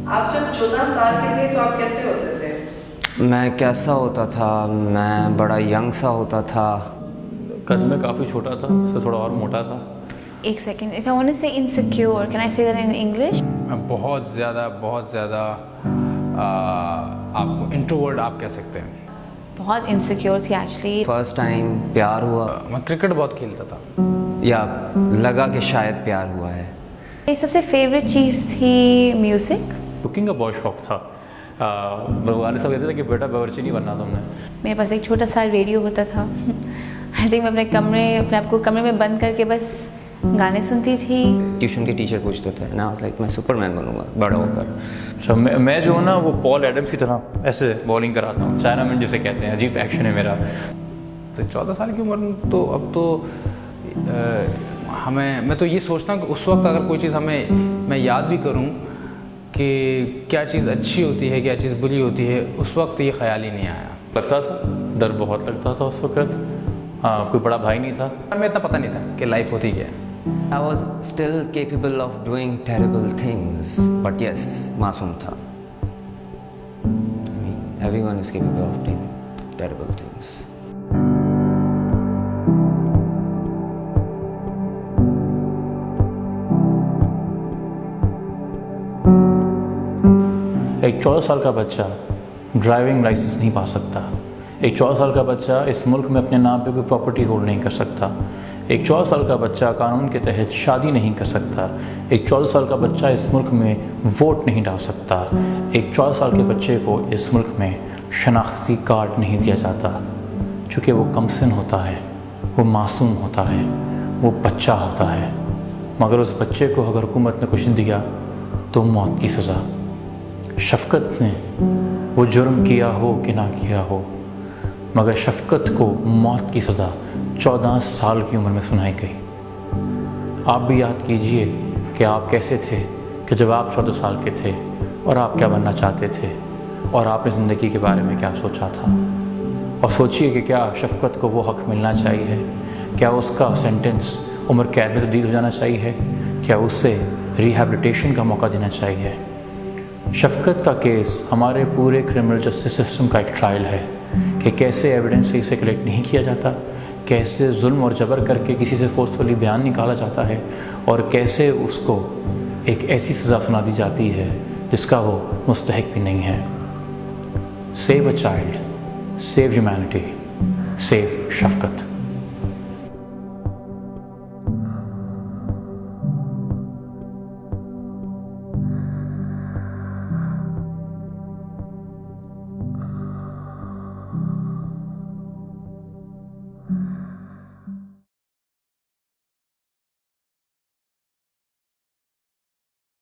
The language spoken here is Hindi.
आप जब 14 साल के थे तो आप कैसे होते थे? मैं कैसा होता था? मैं बड़ा यंग सा होता था। कद में काफ़ी छोटा था, उससे थोड़ा और मोटा था। एक second, if I want to say insecure, can I say that in English? बहुत ज़्यादा आपको इंट्रोवर्ट आप कह सकते हैं। बहुत इनसिक्योर थी एक्चुअली। फर्स्ट टाइम प्यार हुआ, मैं क्रिकेट बहुत खेलता था। या लगा कि शायद प्यार हुआ है। मेरी सबसे फेवरेट चीज़ थी म्यूज़िक। कुकिंग का बहुत शौक था। भगवान सब कहते थे कि बेटा बावर्ची नहीं बनना तुमने। मेरे पास एक छोटा सा रेडियो होता था। आई थिंक मैं अपने आप को कमरे में बंद करके बस गाने सुनती थी। ट्यूशन के टीचर पूछते थे ना, लाइक मैं सुपरमैन बनूंगा बड़ा होकर। अच्छा, मैं जो है ना वो पॉल एडम्स की तरह ऐसे बॉलिंग कराता हूँ, चाइना मैन जिसे कहते हैं। अजीब एक्शन है मेरा। तो 14 साल की उम्र में तो अब तो मैं तो ये सोचता हूँ कि उस वक्त अगर कोई चीज़ मैं याद भी करूँ कि क्या चीज़ अच्छी होती है, क्या चीज़ बुरी होती है, उस वक्त ये ख्याल ही नहीं आया। लगता था, डर बहुत लगता था उस वक्त। हाँ, कोई बड़ा भाई नहीं था। हमें इतना पता नहीं था कि लाइफ होती क्या है। I was still capable of doing terrible things, but yes, मासूम था। I mean, everyone is capable of doing terrible things. एक 14 साल का बच्चा ड्राइविंग लाइसेंस नहीं पा सकता। एक 14 साल का बच्चा इस मुल्क में अपने नाम पे कोई प्रॉपर्टी होल्ड नहीं कर सकता। एक 14 साल का बच्चा कानून के तहत शादी नहीं कर सकता। एक 14 साल का बच्चा इस मुल्क में वोट नहीं डाल सकता। एक 14 साल के बच्चे को इस मुल्क में शनाख्ती कार्ड नहीं दिया जाता, चूँकि वो कमसिन होता है, वो मासूम होता है, वो बच्चा होता है। मगर उस बच्चे को अगर हुकूमत ने कुछ दिया तो मौत की सज़ा। शफ़क़त ने वो जुर्म किया हो कि ना किया हो, मगर शफ़क़त को मौत की सज़ा 14 साल की उम्र में सुनाई गई। आप भी याद कीजिए कि आप कैसे थे कि जब आप 14 साल के थे और आप क्या बनना चाहते थे और आपने ज़िंदगी के बारे में क्या सोचा था। और सोचिए कि क्या शफ़क़त को वो हक़ मिलना चाहिए, क्या उसका सेंटेंस उम्र कैद में तब्दील हो जाना चाहिए, क्या उसे रिहैबिलिटेशन का मौका देना चाहिए। शफ़क़त का केस हमारे पूरे क्रिमिनल जस्टिस सिस्टम का एक ट्रायल है कि कैसे एविडेंस से इसे कलेक्ट नहीं किया जाता, कैसे जुल्म और जबर करके किसी से फोर्सफुली बयान निकाला जाता है और कैसे उसको एक ऐसी सज़ा सुना दी जाती है जिसका वो मुस्तहिक भी नहीं है। Save a child, save humanity, save शफ़क़त।